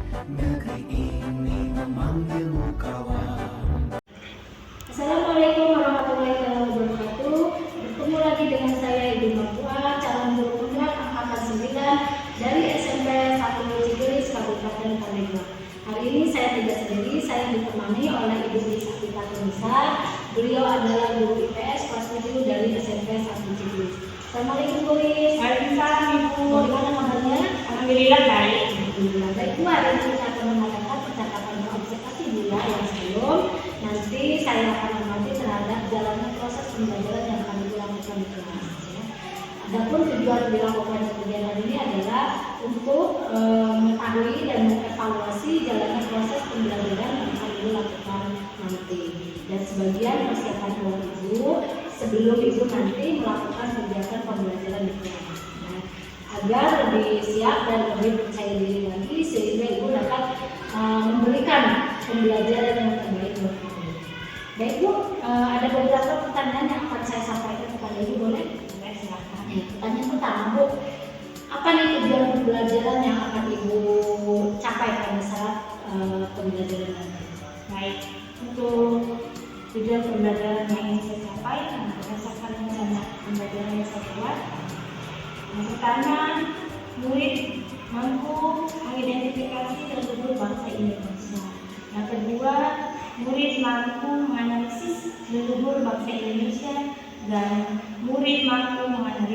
Negeri ini memanggilmu kawan. Assalamualaikum warahmatullahi wabarakatuh. Bertemu lagi dengan saya Ibu Mertua, calon guru tunggal angkatan 9 dari SMP 1 Cigelis, Kabupaten Pandeglang. Hari ini saya tidak sendiri, saya ditemani oleh Ibu Sakita Tunisa. Beliau adalah guru IPS kelas 7 dari SMP 1 Cigelis. Assalamualaikum Bu Lis. Waalaikumsalam Ibu. Bagaimana kabarnya? Alhamdulillah baik. Alhamdulillah baik. Bu, hari ini kita akan mengadakan percakapan observasi Buya yang sebelum. Nanti saya akan mengaji terhadap jalannya proses pembelajaran yang akan dilakukan di kelas. Ya. Adapun tujuan dilakukan kegiatan ini adalah untuk mengetahui dan mengevaluasi jalannya proses pembelajaran yang akan dilakukan nanti. Dan sebagian persiapan buat Ibu sebelum Ibu nanti melakukan kegiatan pembelajaran di kelas. Nah, agar lebih siap dan lebih percaya diri lagi sehingga Ibu dapat memberikan pembelajaran yang terbaik buat Ibu. Baik Bu, ada beberapa pertanyaan yang akan saya sampaikan kepada Ibu, boleh? Boleh, silakan. Pertanyaan pertama Bu, apa nih tujuan pembelajaran yang akan Ibu capai pada saat pembelajaran nanti? Baik, untuk tujuan pembelajaran yang ingin saya capai berdasarkan rencana pembelajaran yang saya buat. Yang pertama, murid mampu mengidentifikasi dan leluhur bangsa Indonesia. Yang kedua, murid mampu menganalisis leluhur bangsa Indonesia, dan murid mampu melakukan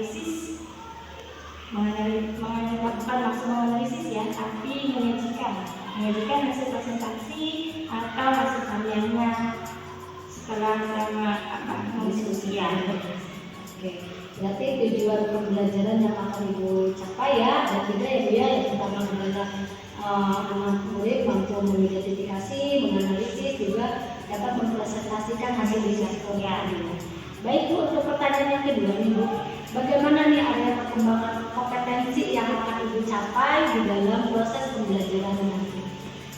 maksud menganalisis ya, tapi menyajikan hasil presentasi atau hasil karyanya setelah diskusi ya. Oke, berarti tujuan pembelajaran yang akan Ibu capai ya, dan tidak ya Bu ya, yang pertama adalah anak murid mampu mengidentifikasi, menganalisis, juga dapat mempresentasikan hasil diskusinya. Baik Bu, untuk pertanyaan yang kedua nih Bu, bagaimana nih area perkembangan kompetensi yang akan Ibu capai di dalam proses pembelajaran nanti?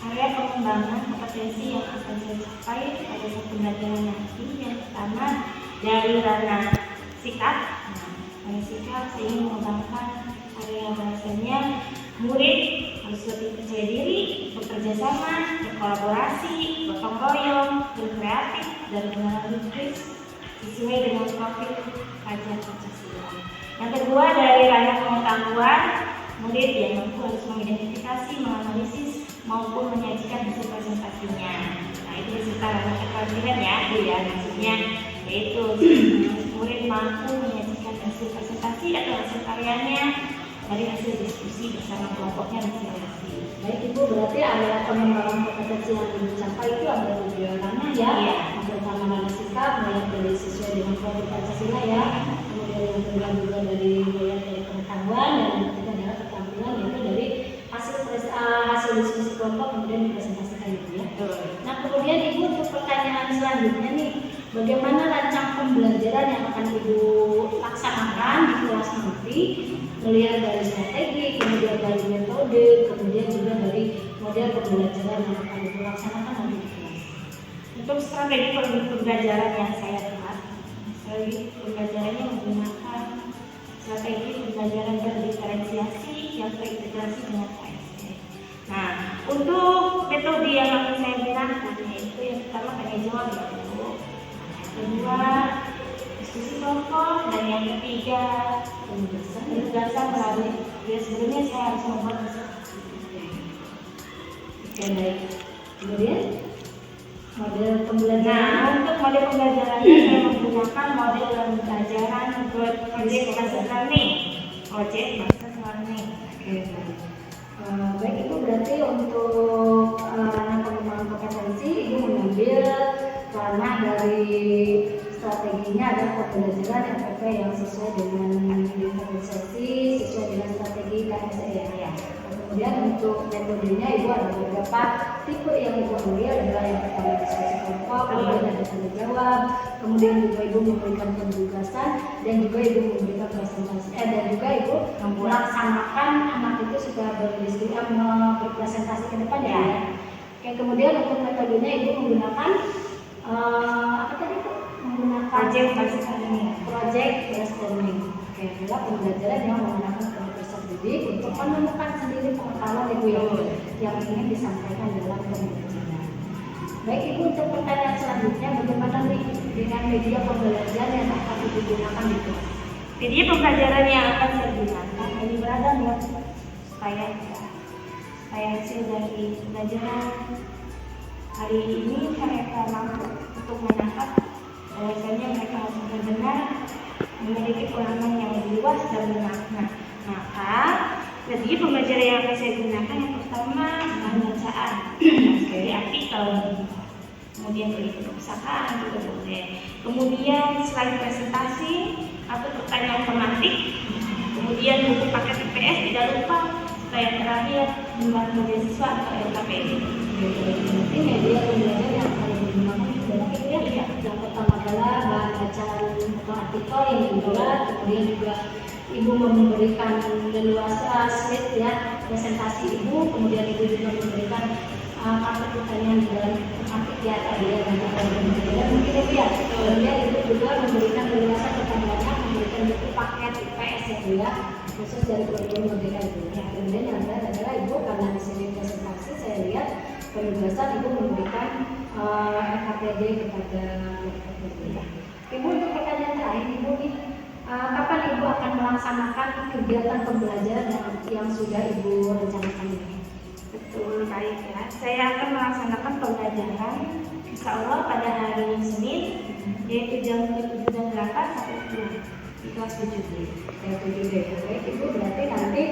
Area pengembangan kompetensi yang akan saya capai pada saat pembelajaran nanti, yang pertama dari ranah sikap. Dari sikap saya ingin mengembangkan area bahasanya murid harus lebih percaya diri, bekerja sama, berkolaborasi, gotong royong, berkreatif, dan beranalis sesuai dengan profil kajian Pancasila. Yang kedua dari ranah pengetahuan, murid yang mampu harus mengidentifikasi, menganalisis, maupun menyajikan hasil presentasinya. Nah, itu beserta ranah keterampilan ya, Bu ya, maksudnya yaitu murid mampu menyajikan hasil presentasi atau hasil karyanya dari hasil diskusi bersama kelompoknya masing-masing. Baik Ibu, berarti area pengembangan kompetensi yang Ibu capai itu ada tiga ranah ya. Iya. Yang pertama ranah sikap, melihat dari sesuai dengan profil Pancasila ya. Kemudian yang kedua juga dari melihat dari pengetahuan, dan yang ketiga adalah keterampilan, yaitu dari hasil diskusi kelompok kemudian dipresentasikan Ibu ya. Nah kemudian Ibu, untuk pertanyaan selanjutnya nih, bagaimana rancang pembelajaran yang akan Ibu laksanakan di kelas nanti, melihat dari strategi, kemudian dari metode, kemudian juga dari model pembelajaran yang akan Ibu laksanakan nanti di kelas. Untuk strategi pembelajaran yang saya buat, strategi pembelajarannya menggunakan strategi pembelajaran berdiferensiasi yang terintegrasi dengan KSD. Nah, untuk metode yang akan saya gunakan yaitu yang pertama tanya jawab ya Bu. Yang kedua diskusi kelompok, dan yang ketiga penugasan melalui. Ya sebelumnya saya harus membuat presentasi. Oke baik. Kemudian model pembelajaran. Nah, untuk model pembelajarannya saya menggunakan model pembelajaran project based learning. Project based learning. Oke. Baik Ibu, berarti untuk ranah pengembangan kompetensi Ibu mengambil ranah dari strateginya ada pembelajaran FPP yang sesuai dengan diferensiasi, sesuai dengan strategi KSE ya. Kemudian untuk metodenya Ibu ada beberapa tipe yang Ibu ambil, adalah yang pertama diskusi kelompok, kemudian ada tanya jawab, kemudian juga Ibu memberikan penugasan, dan juga Ibu memberikan presentasi, dan juga Ibu melaksanakan anak itu sudah berpresentasi ke depan ya. Oke, kemudian untuk metodenya Ibu menggunakan apa tadi itu? Menggunakan Project based learning. Project based learning. Oke, adalah pembelajaran yang menggunakan komputer didik untuk menemukan sendiri pengetahuan Ibu yang ingin disampaikan dalam pembelajaran. Baik Ibu, untuk pertanyaan selanjutnya, bagaimana nih dengan media pembelajaran yang akan Ibu gunakan di kelas? Media pembelajaran yang akan saya gunakan ini beragam ya, supaya hasil dari pembelajaran hari ini mereka mampu untuk menangkap bahwasanya mereka harus benar-benar memiliki pengalaman yang lebih luas dan bermakna. Maka media pembelajaran yang akan saya gunakan yang pertama bahan bacaan dari artikel, kemudian dari perpustakaan juga boleh. Kemudian selain presentasi atau pertanyaan tematik, kemudian buku paket IPS tidak lupa, supaya yang terakhir membantu mahasiswa atau LKPD. Nanti media pembelajaran yang akan digunakan juga ya. Yang pertama adalah bahan bacaan atau artikel yang dibuat, kemudian juga Ibu memberikan leluasa slide ya, presentasi Ibu, kemudian Ibu juga memberikan kartu pertanyaan di dalam artikel ya tadi ya, dan mungkin Ibu ya, kemudian Ibu juga memberikan leluasa pertanyaan, memberikan buku paket IPS ya Bu ya, khusus dari kurikulum Merdeka Ibu ya. Kemudian yang terakhir adalah Ibu, karena di sini presentasi saya lihat penugasan Ibu memberikan KPD kepada Ibu ya. Ibu, untuk pertanyaan terakhir Ibu nih, kapan Ibu akan melaksanakan kegiatan pembelajaran yang sudah Ibu rencanakan ini? Betul, baik ya. Saya akan melaksanakan pembelajaran insya Allah pada hari Senin, yaitu jam 7 dan 8 sampai 10 di kelas 7D. Kayak 7D. Baik Ibu, berarti nanti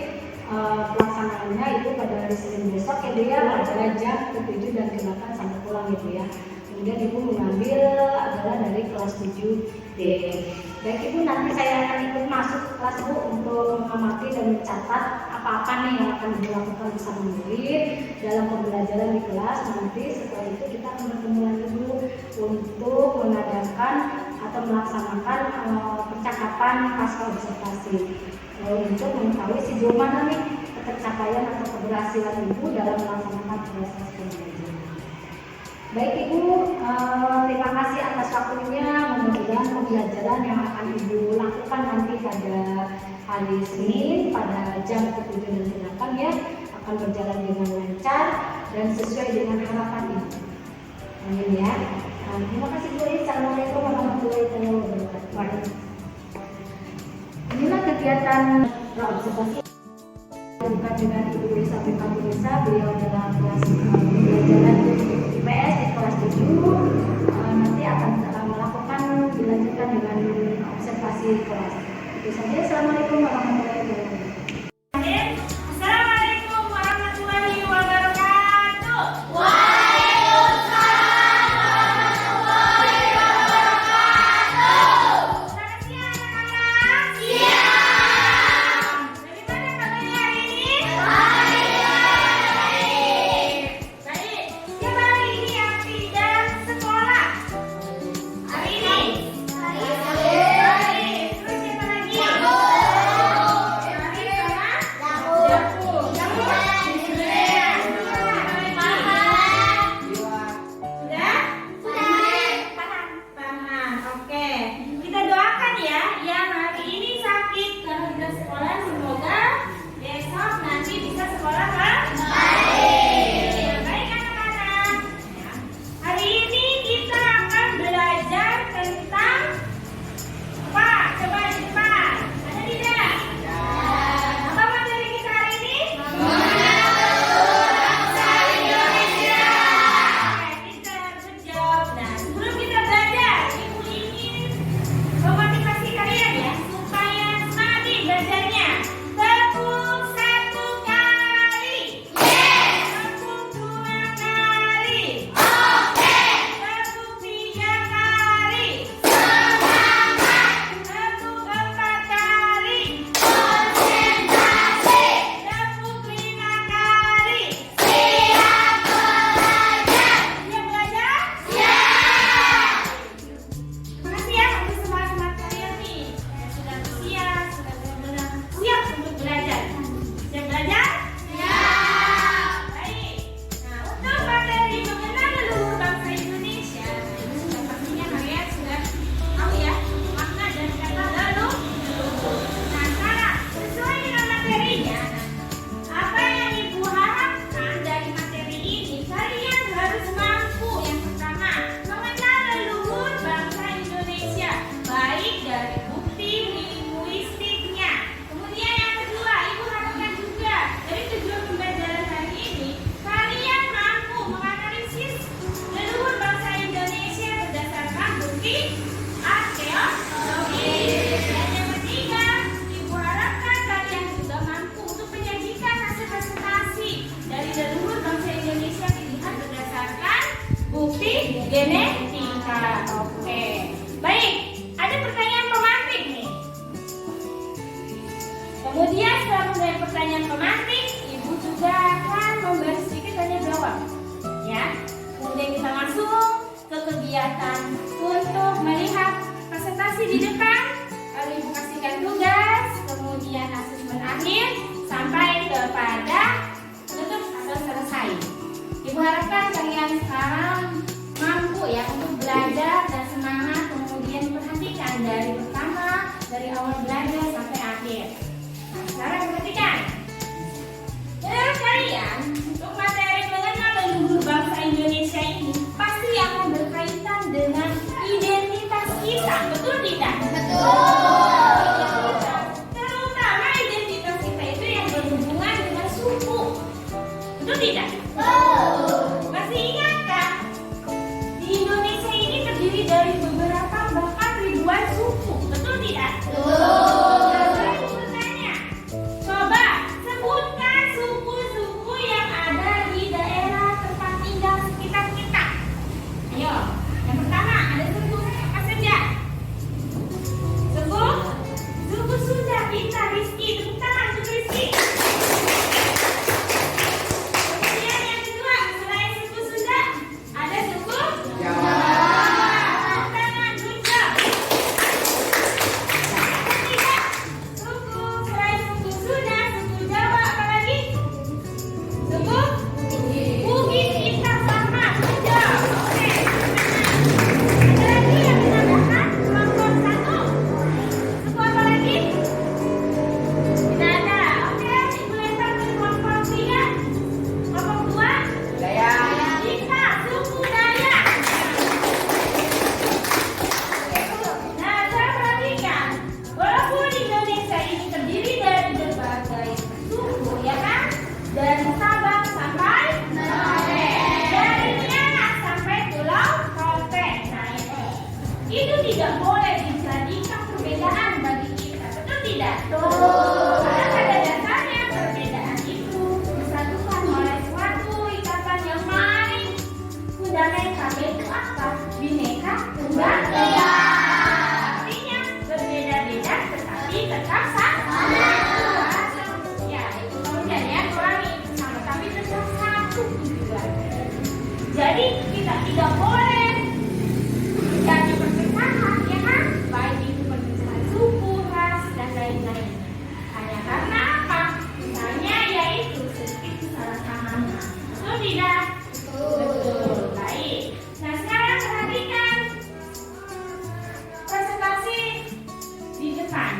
pelaksanaannya Ibu pada hari Senin besok ya Bu ya, pada jam ke-7 dan ke-8 sampai pulang Ibu ya. Kemudian Ibu mengambil adalah dari kelas 7D. Baik Ibu, nanti saya akan ikut masuk ke kelas Bu untuk mengamati dan mencatat apa-apa nih yang akan dilakukan bersama murid dalam pembelajaran di kelas. Nanti setelah itu kita akan bertemu lagi Bu untuk mengadakan atau melaksanakan percakapan pasca observasi untuk mengetahui sejauh mana nih pencapaian atau keberhasilan Ibu dalam melaksanakan proses pembelajaran. Baik Ibu, terima kasih atas waktunya. Mudah-mudahan pembelajaran yang akan Ibu lakukan nanti pada hari Senin pada jam ke-7 dan ke-8 ya akan berjalan dengan lancar dan sesuai dengan harapan Ibu. Amin ya. Terima kasih Bu. Assalamualaikum warahmatullahi wabarakatuh. Inilah kegiatan observasi bukan dengan Ibu Elizabeth Kamulisa. Beliau adalah kelas pembelajaran IPS di kelas 7. Nanti akan melakukan dilanjutkan dengan observasi kelas. Itu saja. Assalamualaikum warahmatullahi wabarakatuh. Assalamualaikum warahmatullahi wabarakatuh. Selamat siang anak-anak. Bagaimana kabarnya hari ini? Baik. Siapa hari ini yang tidak sekolah? Hari ini. Baik. Terus siapa lagi? genetika. Oke. Baik, ada pertanyaan pemantik nih. Kemudian setelah menjawab pertanyaan pemantik, Ibu juga akan memberi sedikit tanya jawab. Ya. Kemudian kita langsung ke kegiatan untuk melihat presentasi di depan. Lalu Ibu kasihkan tugas, kemudian asesmen akhir sampai kepada tutup atau selesai. Ibu harapkan kalian sekarang mampu ya untuk belajar dan semangat, kemudian perhatikan dari pertama, dari awal belajar sampai akhir. Nah, sekarang perhatikan. Menurut kalian, untuk materi mengenal leluhur bangsa Indonesia ini pasti akan berkaitan dengan identitas kita, betul tidak? Betul. Terutama identitas kita itu yang berhubungan dengan suku, betul tidak? Masih ingatkah? Di Indonesia ini terdiri dari beberapa bahkan ribuan suku, betul tidak? Nah, saya mau bertanya, coba sebutkan suku-suku yang ada di daerah tempat tinggal sekitar kita. Ayo, yang pertama ada suku apa saja? Suku Sunda. Pintar, Rizky, tepuk tangan untuk Rizky. Kemudian yang kedua, selain suku Sunda, ada suku Jawa. Tepuk tangan, good job. Yang ketiga, selain suku Sunda, suku Jawa, apa lagi? Suku Bugis, pintar sama, good job. Oke, ada lagi yang menambahkan kelompok satu. Suku apa lagi? Tidak ada. Oke, Ibu lempar ke kelompok tiga. Kelompok dua. Bisa, suku Dayak. Nah, saya perhatikan, walaupun Indonesia ini terdiri dari berbagai suku, ya kan? Dari Sabang sampai Merauke, dari Miangas sampai Pulau Rote. Nah, itu tidak boleh dijadikan perbedaan bagi kita, betul tidak? Karena pada dasarnya perbedaan itu disatukan oleh suatu ikatan yang paling fundamental, yaitu apa? Bineka Tunggal Ika. Artinya berbeda-beda tetapi tetap sama. Ya, itu kemudian ya, ulangi sama tapi tetap satu tujuan. Jadi kita tidak boleh jadi perpecahan, ya kan? Baik itu perpecahan suku, ras, dan lain-lain. Hanya karena apa? Misalnya yaitu sedikit kesalahpahaman. Betul tidak? Betul. Baik. Nah, sekarang perhatikan presentasi di depan.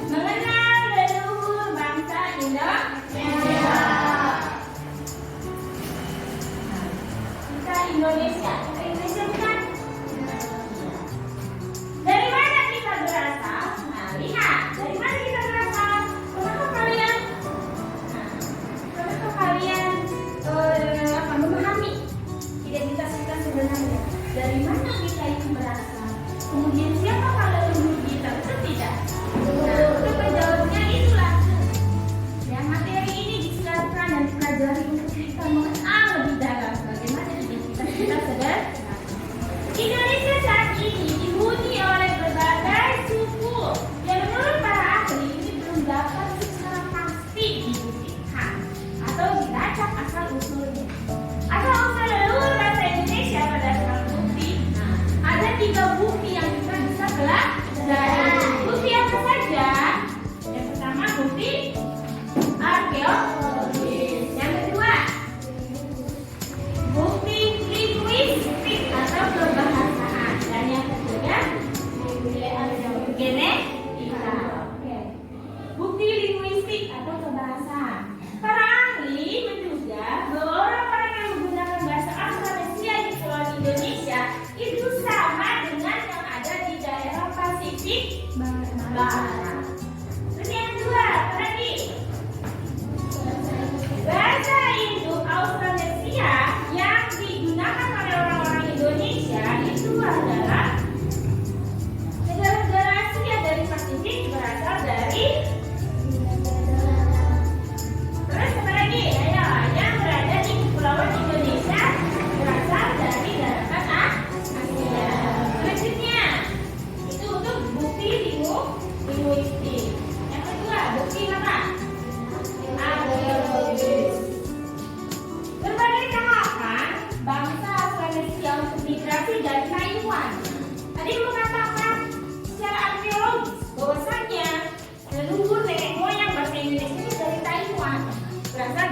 Mengenal leluhur bangsa Indonesia. Kita Indonesia. Kita Indonesia bukan? Dari mana kita berasal? Nah, lihat. Dari mana kita berasal? Pernahkah kalian memahami identitas kita sebenarnya? Dari mana kita itu berasal? Kemudian siapa leluhur kita? Betul tidak? Nah, untuk menjawabnya itu langsung. Ya, materi ini disiapkan dan dipelajari untuk kita mengenal lebih dalam bagaimana identitas kita sebenarnya.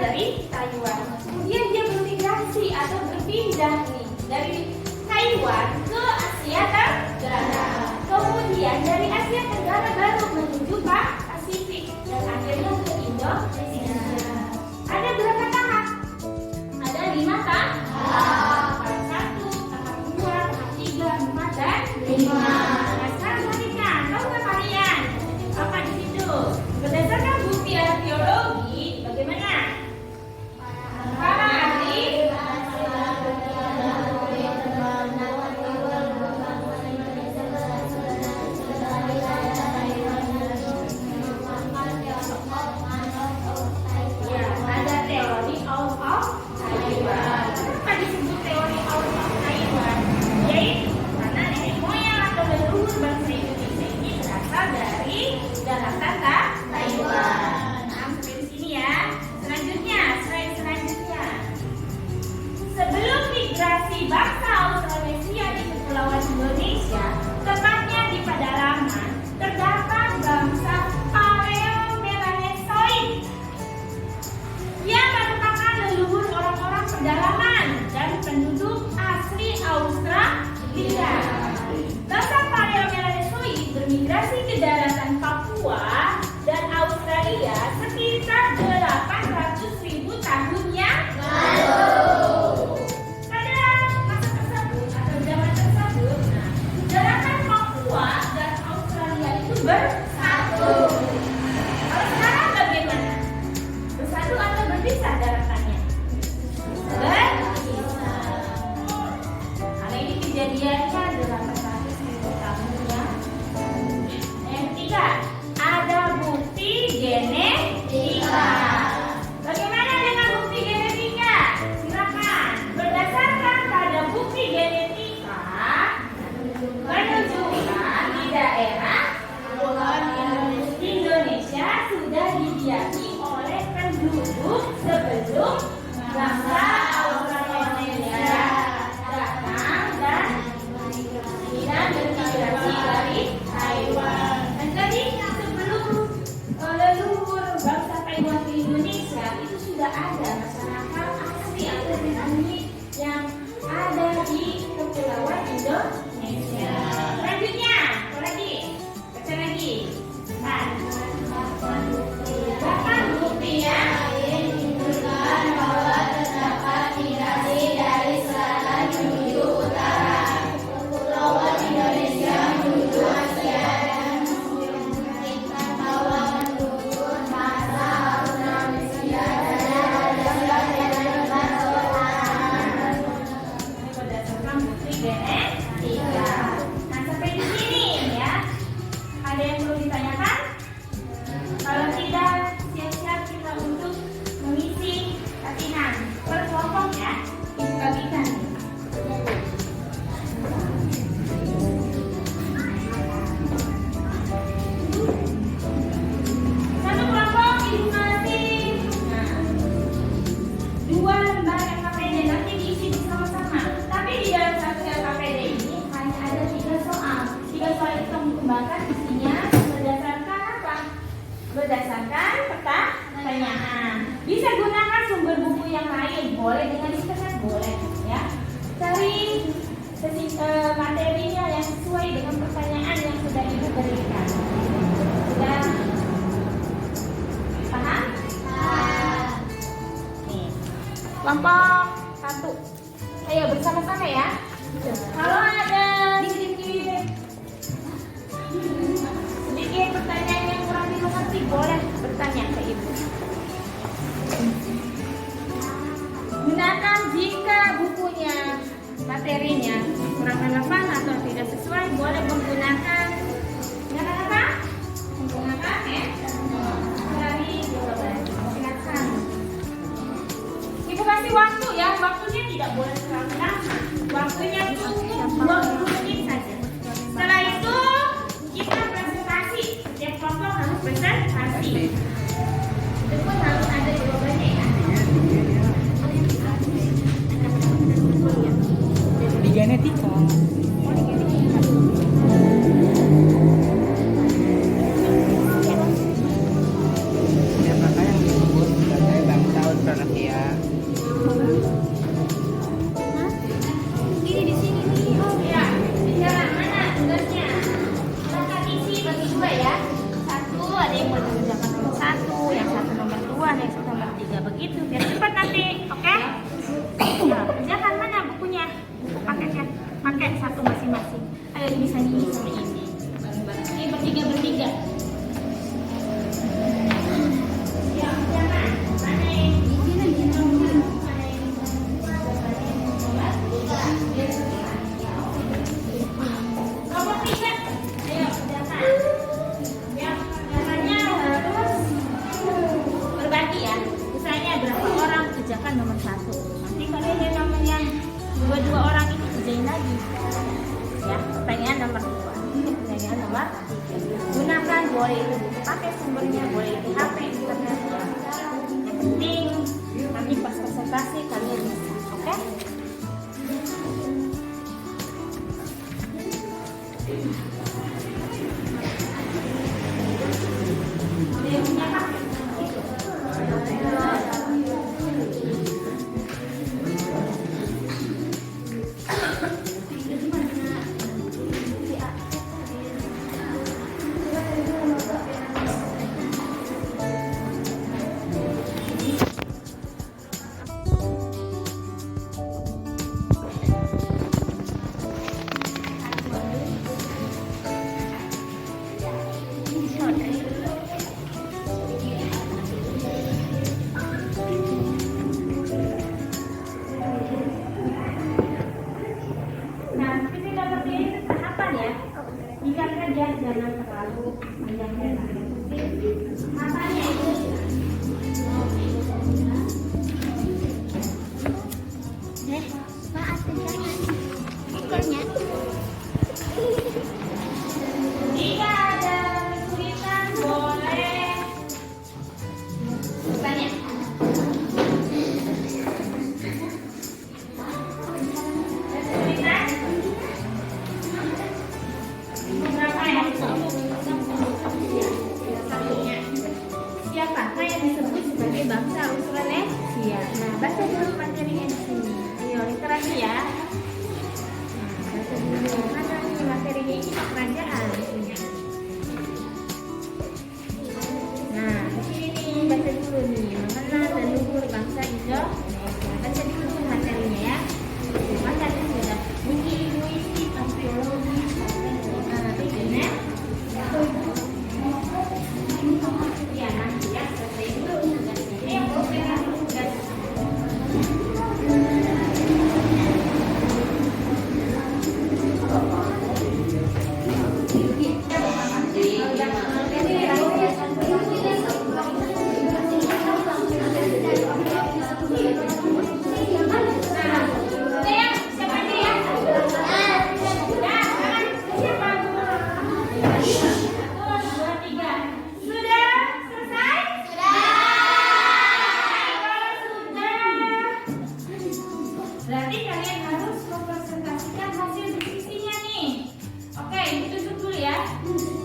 dari Taiwan. Kemudian dia bermigrasi atau berpindah nih dari Taiwan ke Asia Tenggara. Kemudian dari Asia Tenggara baru menuju ke Pasifik dan akhirnya ke Indonesia. Ada berapa tahap? Ada 5 tahap. Tahap 1, tahap 2, tahap 3, 4, dan 5. Nah, sekarang perhatikan, tahu nggak kalian apa di situ? Berdasarkan bukti arkeologi, bagaimana? Para ahli ya, ada teori out of Taiwan. Kenapa disebut teori out of Taiwan? Yaitu karena nenek moyang atau leluhur bangsa Indonesia ini berasal dari daratan Taiwan. Nah, sampai di sini ya. Selanjutnya, slide selanjutnya. Sebelum migrasi bangsa Australasia di Kepulauan Indonesia, tepatnya di pedalaman, terdapat bangsa Paleomelanesoid yang merupakan leluhur orang-orang pedalaman dan penduduk asli Australia. Bangsa Paleomelanesoid bermigrasi ke daratan Papua dan Australia sekitar 800.000 tahun yang lalu. Pada masa tersebut atau zaman tersebut, daratan Papua dan Australia itu bersatu. Kalau sekarang bagaimana? Bersatu atau berpisah daratannya? Berpisah. Karena ini kejadiannya 800.000 tahun yang lalu. Yang ketiga, ada bukti genetika. Bagaimana dengan bukti genetika? Silakan. Berdasarkan pada bukti genetika menunjukkan di daerah Indonesia sudah didiami oleh penduduk sebelum bangsa Australasia datang dan bermigrasi dari Taiwan. Dan tadi sebelum leluhur bangsa Taiwan ke Indonesia itu sudah ada masyarakat asli atau pribumi yang ada di Kepulauan Indonesia. Selanjutnya, apa lagi? Baca lagi. Bahkan bukti yang menunjukkan bahwa terdapat migrasi dari selatan menuju utara, Kepulauan Indonesia menuju Asia dan memberikan bahwa menurut bahasa Australasia berdasarkan bukti genetika. Nah, sampai di sini ya. Ada yang perlu ditanyakan? Kalau tidak, siap-siap kita untuk mengisi latihan per kelompok ya. Ibu bagikan. Satu kelompok ibu kasih 2 lembar LKPD, nanti diisi bersama-sama. Tapi di dalam satu LKPD ini hanya ada 3 soal. 3 soal itu mengembangkan isinya berdasarkan apa? Berdasarkan pertanyaan. Bisa gunakan sumber buku yang lain, boleh dengan internet, boleh ya. Cari materinya yang sesuai dengan pertanyaan yang sudah ibu berikan. Sudah paham? Nih, kelompok 1. Ayo bersama-sama ya. Kalau ada sedikit pertanyaan yang kurang dimengerti, boleh bertanya ke ibu. Gunakan jika bukunya, materinya kurang relevan atau tidak sesuai, boleh menggunakan apa? Menggunakan cari jawaban. Silakan. Ibu kasih waktu ya, waktunya tidak boleh terlalu lama. Waktunya cukup 20 menit saja. Setelah itu kita presentasi. Setiap kelompok harus presentasi. Itu pun harus ada jawabannya ya. Di genetika. Ya makanya disebut sebagai bangsa Australia. aja, jangan terlalu panjang lebar. Matanya itu maaf ekornya. jika ada kesulitan boleh bertanya. Kesulitan? Berapa ya? Satunya. Siapakah yang disebut sebagai bangsa Austronesia? Nah, baca dulu materinya di sini. Ayo, literasi ya. Nah, baca dulu. Mana nih materinya ini kerajaan. Nah, di sini nih baca dulu nih. Mengenal dan luhur bangsa Indonesia. Baca dulu materinya ya. Baca dulu ya. Buku linguistik, arkeologi, ini. Ya, nanti ya, selesai dulu. Ini yang mau pegang tugas. Berarti kalian harus mempresentasikan hasil diskusinya nih. Oke, ditutup dulu ya.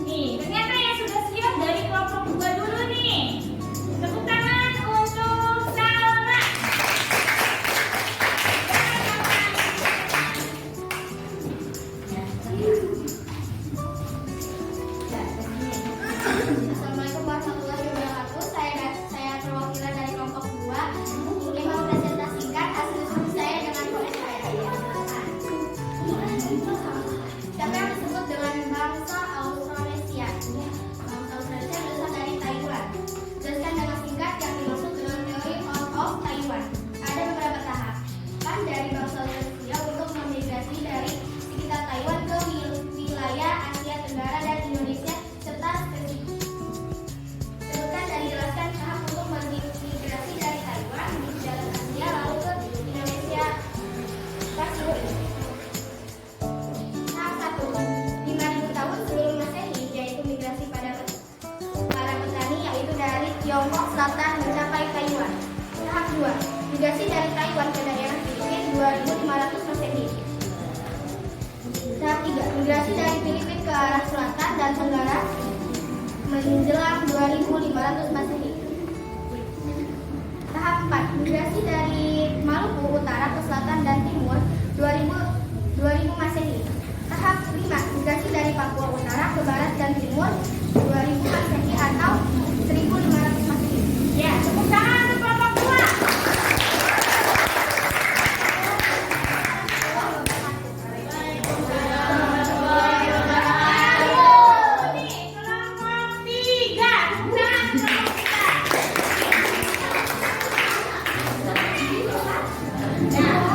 Nih, ternyata yang sudah siap dari kelompok 2 dulu nih. Tepuk tangan untuk Salma. Assalamualaikum warahmatullahi wabarakatuh. Saya perwakilan dari kelompok 2 ingin mempresentasikan hasil diskusi saya dengan komentar saya. Siapa yang disebut dengan bangsa Austronesia? Bangsa Austronesia berasal dari Taiwan. Jelaskan dengan singkat yang dimaksud dengan teori of Taiwan. Ada beberapa tahapan dari bangsa Austronesia untuk memigrasi dari sekitar Taiwan ke wilayah Asia Tenggara dan Indonesia serta spesifik. Sebutkan dan jelaskan tahap untuk memigrasi dari Taiwan di jalan Asia lalu ke Indonesia Pasifik. Tahap 1, 5.000 tahun sebelum Masehi, yaitu migrasi pada para petani yaitu dari Tiongkok Selatan mencapai Taiwan. Tahap 2, migrasi dari Taiwan ke daerah Filipina 2.500 Masehi. Tahap 3, migrasi dari Filipina ke arah selatan dan tenggara menjelang 2.500 Masehi. Tahap 4, migrasi dari Maluku Utara ke selatan dan timur 2000 Masehi. Tahap 5, migrasi dari Papua Utara ke barat dan timur 2000 Masehi atau 1500 Masehi. Ya, tepuk tangan untuk kelompok 2. Nih, kelompok 3. Tepuk tangan untuk kelompok 3.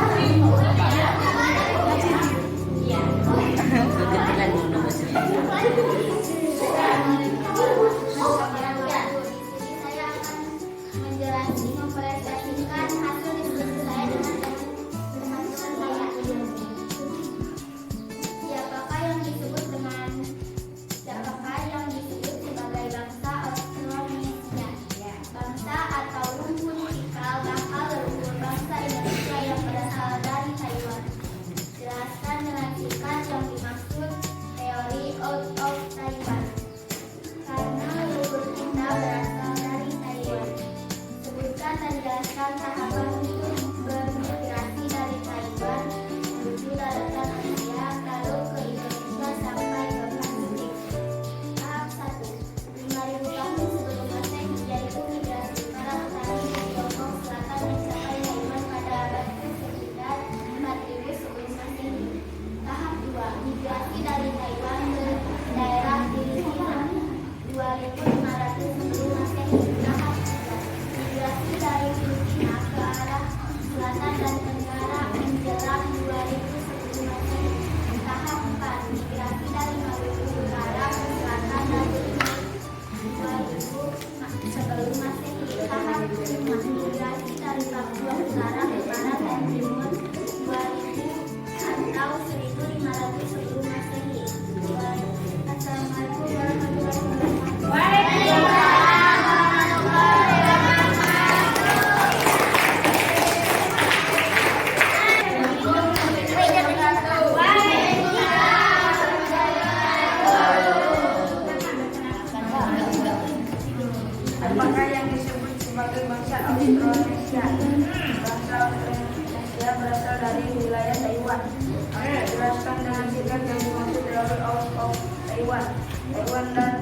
Taiwan. Jelaskan dengan singkat yang dimaksud dari out of Taiwan. Taiwan dan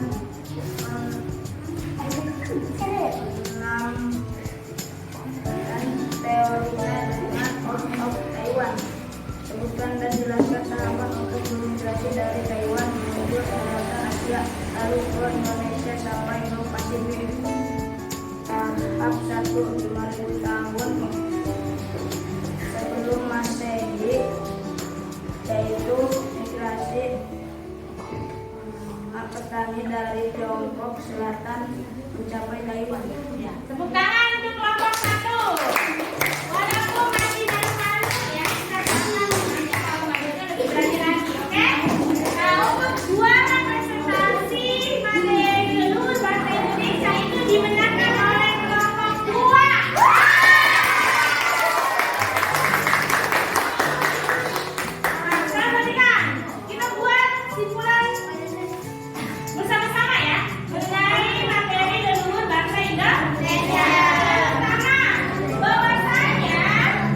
teorinya dengan out of Taiwan. Sebutkan dan jelaskan tahapan untuk bermigrasi dari Taiwan menuju daratan Asia lalu ke Indonesia sampai ke Pasifik. Tahap 1 5.000 tahun sebelum Masehi, yaitu migrasi petani dari Tiongkok Selatan mencapai Taiwan. Ya, tepuk tangan untuk kelompok 1. Walaupun masih malu-malu ya, kita senang nanti kalau malunya lebih berani lagi, oke? Nah, untuk juara presentasi materi lulus bahasa Indonesia itu dimenangkan oleh kelompok 2. Nah, sekarang perhatikan, kita buat simpulan bersama-sama ya mengenai materi leluhur bangsa Indonesia. Pertama, bahwasanya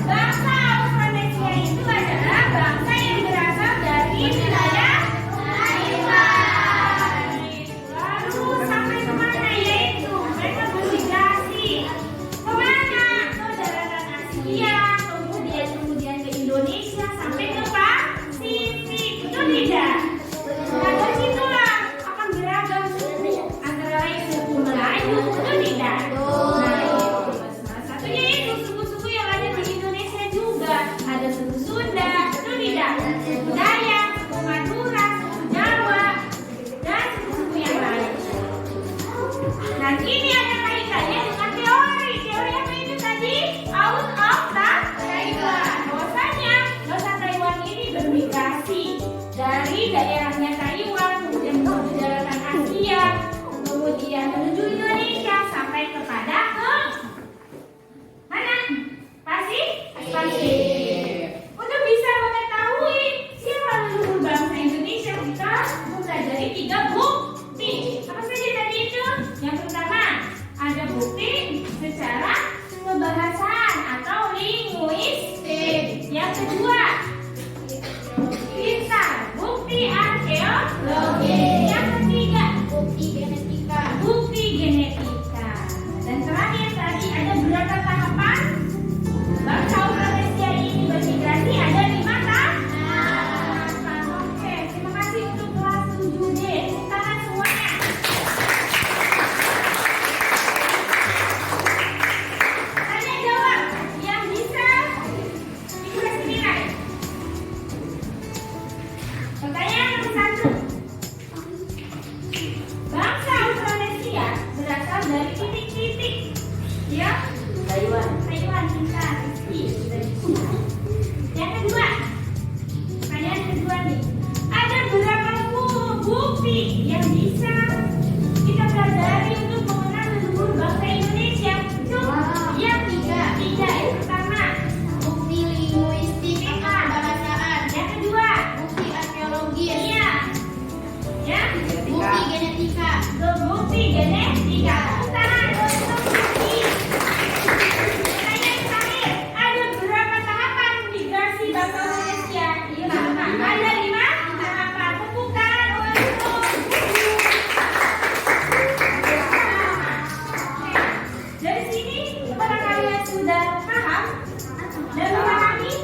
bangsa Austronesia itu adalah bangsa yang berasal dari wilayah Taiwan. Lalu sampai kemana? Yaitu mereka bermigrasi kemana? Ke daratan Asia, kemudian ke Indonesia sampai ke Pasifik. Betul tidak? Nah, dari situlah akan beragam suku, antara lain suku Melayu, betul tidak? Nah, salah satunya itu suku-suku yang ada di Indonesia juga. Ada suku Sunda, betul tidak? Suku Dayak, suku Madura, suku Jawa, dan suku-suku yang lain. Nah, ini ada kaitannya dengan teori. Teori apa itu tadi? Out of Taiwan. Bahwasanya bangsa Taiwan ini bermigrasi dari daerahnya Taiwan, kemudian menuju daratan Asia, kemudian menuju Indonesia sampai kepada ke mana? Pasifik. Untuk bisa mengetahui siapa leluhur bangsa Indonesia, kita mempelajari 3 bukti. Apa saja tadi itu? Yang pertama, ada bukti secara kebahasaan atau linguistik. Yang kedua, pintar, bukti arkeologi. Yang ketiga, Bukti genetika. bukti genetika. Dan terakhir tadi ada berapa tahapan? Bangsa Austronesia ini bermigrasi ada 5 tahapan. Oke, terima kasih untuk kelas 7D. Tepuk tangan semuanya. Tanya jawab yang bisa dikasih nilai. Pertanyaan nomor 1. Bangsa Austronesia berasal dari titik-titik. Ya? Taiwan, pintar. Yang kedua, pertanyaan kedua nih. Ada berapa bukti yang bisa kita pelajari untuk mengenal leluhur bangsa Indonesia? Yang tiga. Yang pertama, Bukti linguistik atau kebahasaan. yang kedua, Bukti arkeologis. iya, ya, Bukti genetika. bukti genetika. Tepuk tangan untuk bukti. Pertanyaan terakhir, ada berapa tahapan migrasi bangsa Indonesia? 5. Ada 5 tahapan. Tepuk tangan untuk bukti. Oke. Dari sini, apakah kalian sudah paham dan memahami?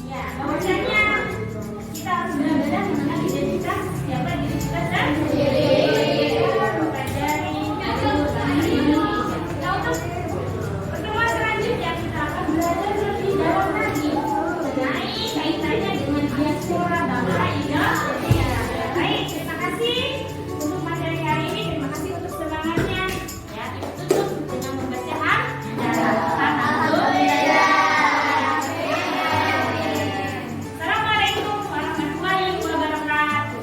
Ya, bahwasanya kita harus benar-benar mengenal identitas siapa diri kita sendiri. Mempelajari Indonesia. Nah, untuk pertemuan selanjutnya kita akan belajar lebih dalam lagi mengenai kaitannya dengan diaspora bangsa Indonesia. Baik, terima kasih untuk materi hari ini. Terima kasih untuk semangatnya. Ya, kita tutup dengan membaca hamdalah. Alhamdulillah. Assalamualaikum warahmatullahi wabarakatuh.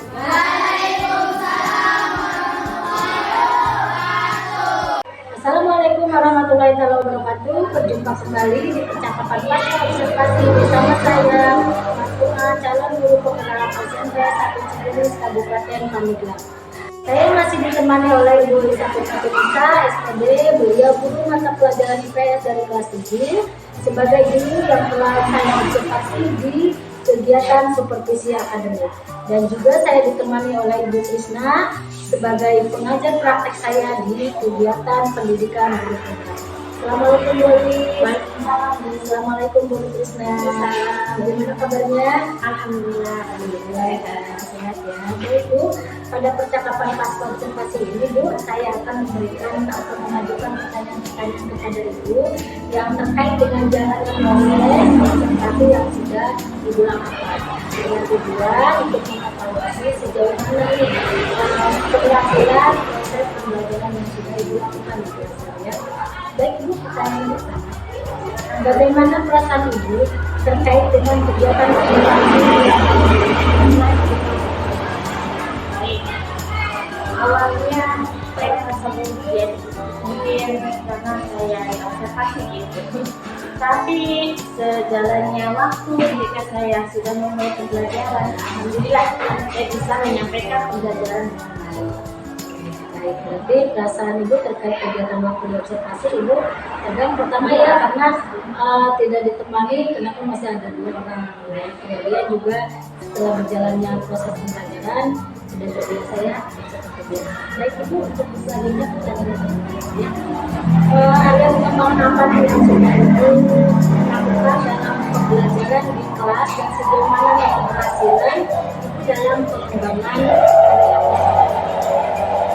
Assalamualaikum warahmatullahi wabarakatuh. Berjumpa kembali di percakapan pasca observasi bersama saya, Mas Bunga, calon guru pengenalan SMP 1 Cijenis, Kabupaten Pandeglang. Saya masih ditemani oleh Ibu Lisa Putranisa, SPD. Beliau guru mata pelajaran IPS dari kelas 7 sebagai guru yang telah saya observasi di kegiatan supervisi akademik. Dan juga saya ditemani oleh Ibu Trisna sebagai pengajar praktek saya di kegiatan pendidikan guru TK. Assalamualaikum Bu Li. Assalamualaikum Bu Trisna. Bagaimana kabarnya? Alhamdulillah. Sehat ya. Baik Bu, pada percakapan pasca observasi ini Bu, saya akan memberikan atau mengajukan pertanyaan-pertanyaan kepada Ibu yang terkait dengan jalannya proses observasi yang sudah Ibu lakukan. Dengan tujuan untuk mengevaluasi sejauh mana nih keberhasilan proses pembelajaran yang sudah Ibu lakukan di kelas ya. Baik Ibu, pertanyaan pertama. Bagaimana perasaan Ibu terkait dengan kegiatan observasi yang Baik. Awalnya saya merasa mungkin karena saya observasi gitu. Tapi sejalannya waktu ketika saya sudah memulai pembelajaran, alhamdulillah saya bisa menyampaikan pembelajaran dengan baik. baik, berarti perasaan Ibu terkait kegiatan waktu di observasi Ibu tegang pertama ya karena tidak ditemani, kenapa masih ada 2 orang. Kemudian juga setelah berjalannya proses pembelajaran sudah terbiasa ya seperti biasa. Baik Ibu, untuk selanjutnya pertanyaan ya. Ada pengembangan apa nih yang sudah Ibu lakukan dalam pembelajaran di kelas dan sejauh mana nih keberhasilan Ibu dalam pengembangan area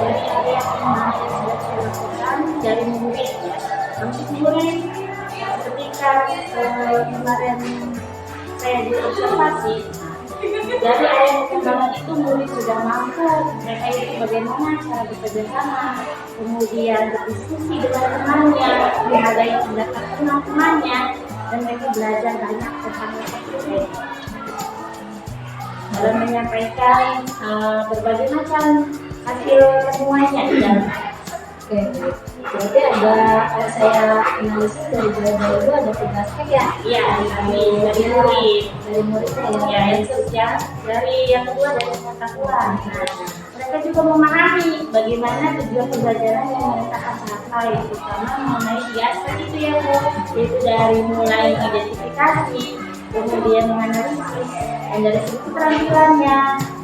Dari area pengembangan yang sudah saya lakukan dari murid ya. Untuk murid ketika kemarin saya diobservasi, dari area pengembangan itu murid sudah mampu mereka itu bagaimana cara bekerja sama, kemudian berdiskusi dengan temannya, menghargai pendapat teman-temannya, dan mereka belajar banyak tentang metode dalam menyampaikan berbagai macam hasil temuannya di dalam. Oke, baik. Berarti ada, kalau saya analisis dari jawaban itu ada 3 aspek ya? Iya, dari murid. Dari muridnya ya? Ya, yang sosial, dari yang kedua dari pengetahuan. Mereka juga memahami bagaimana tujuan pembelajaran yang mereka akan capai, terutama mengenai 3 aspek itu ya Bu, yaitu dari mulai identifikasi, kemudian menganalisis, dan dari segi keterampilannya,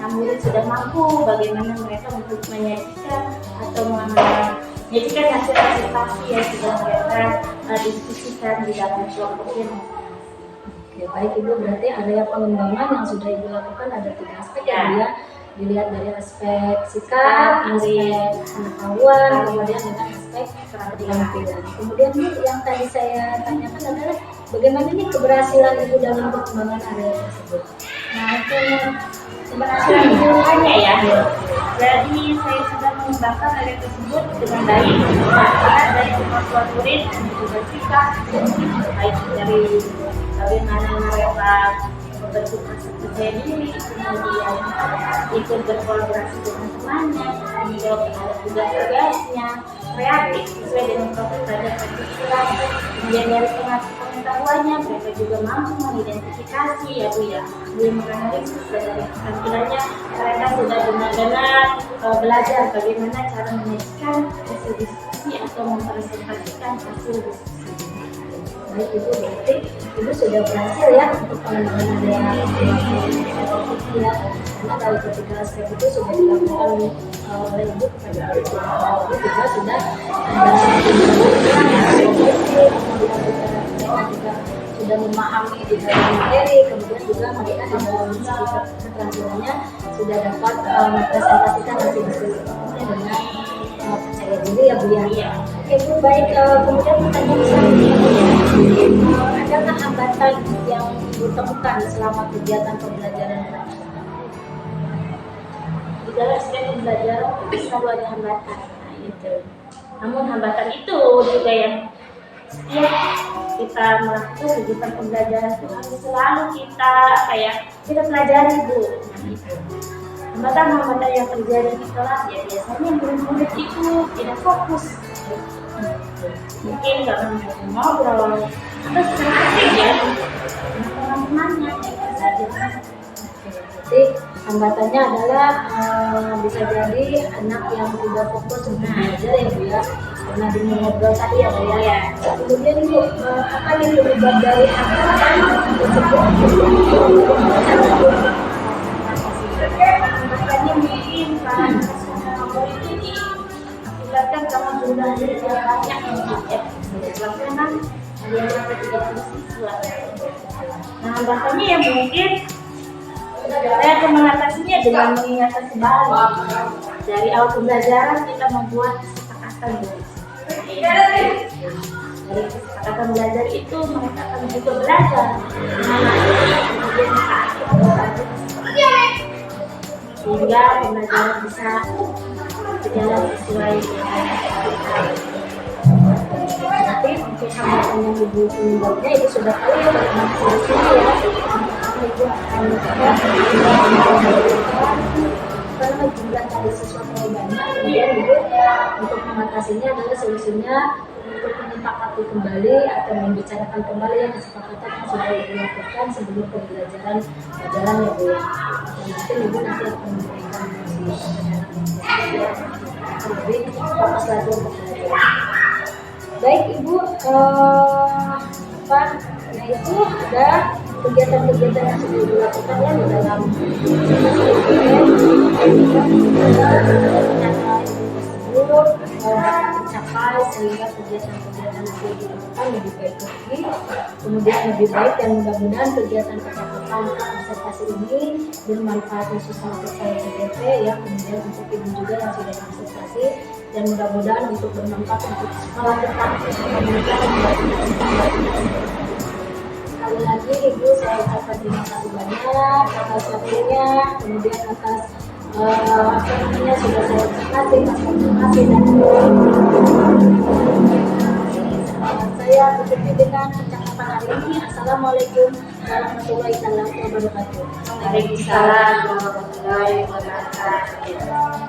murid sudah mampu bagaimana mereka untuk menyajikan atau menyajikan hasil-hasil pasti yang sudah mereka diskusikan di dalam kelompoknya. Oke, baik Ibu, berarti area pengembangan yang sudah Ibu lakukan ada 3 aspek ya, Bu ya? Dilihat dari aspek sikap, aspek pengetahuan, kemudian dengan aspek keterampilan. Kemudian Bu, yang tadi saya tanyakan adalah bagaimana nih keberhasilan Ibu dalam pengembangan area tersebut? Nah, itu keberhasilan hanya ya. Jadi saya sudah mengembangkan area tersebut dengan baik karena dari kemampuan murid dan juga sikap baik dari bagaimana mereka membentuk rasa percaya diri, kemudian ikut berkolaborasi dengan temannya, menjawab terhadap tugas-tugasnya, kreatif sesuai dengan proses belajar Pancasila. Kemudian dari pengetahuannya mereka juga mampu mengidentifikasi ya Bu ya, belum menganalisis dari keterampilannya mereka sudah benar-benar belajar bagaimana cara menyajikan hasil diskusi atau mempresentasikan hasil diskusi. Baik Ibu, berarti Ibu sudah berhasil ya untuk pengembangan area observasi ya, karena dari ketiga aspek itu sudah dilakukan oleh Ibu kepada murid. Ibu juga sudah juga sudah memahami di dalam materi, kemudian juga mereka di dalam segi keterampilannya sudah dapat mempresentasikan hasil diskusi dengan percaya diri ya Bu ya. Oke Bu, baik. Kemudian pertanyaan selanjutnya, adakah hambatan yang ditemukan selama kegiatan pembelajaran berlangsung? Di dalam setiap pembelajaran itu selalu ada hambatan. Nah, itu. Namun hambatan itu juga yang setiap kita melakukan kegiatan pembelajaran itu harus selalu kita pelajari Bu. Nah, itu. Hambatan-hambatan yang terjadi di kelas ya biasanya murid-murid itu tidak fokus. Mungkin karena ngobrol atau sedikit ya dengan teman-temannya itu saja. Jadi hambatannya adalah bisa jadi anak yang tidak fokus untuk belajar ya Bu ya, karena di ngobrol tadi ya Bu ya. Kemudian Bu, apa yang penyebab dari hambatan tersebut? Penambahannya ya mungkin saya akan mengatasinya dengan mengingatkan kembali dari awal pembelajaran kita membuat kesepakatan guys. Dari kesepakatan belajar itu mereka akan juga belajar gimana kemudian sehingga pembelajaran bisa berjalan sesuai dengan tapi mungkin hambatan yang ibu sebelumnya itu sudah tahu ya bagaimana solusinya ya. Ibu akan karena jumlah tadi sesuatu yang banyak, kemudian ibu untuk mengatasinya adalah solusinya untuk menyepakati kembali atau membicarakan kembali yang kesepakatan yang sudah ibu lakukan sebelum pembelajaran berjalan ya bu ya. Nanti ibu nanti akan memberikan lebih fokus lagi untuk belajar. Baik ibu, nah itu ada kegiatan-kegiatan yang sudah dilakukan ya di dalam tercapai sehingga kegiatan-kegiatan yang sudah dilakukan lebih baik lagi, kemudian lebih baik dan mudah-mudahan kegiatan percakapan observasi ini bermanfaat khususnya untuk saya CDP ya, kemudian untuk ibu juga yang sudah observasi dan mudah-mudahan untuk bermanfaat untuk sekolah depan sekali lagi ibu saya ucapkan terima kasih banyak atas waktunya, kemudian atas sudah saya kasih kasih dan saya berhenti dengan percakapan hari ini. Assalamualaikum warahmatullahi wabarakatuh. Waalaikumsalam warahmatullahi wabarakatuh.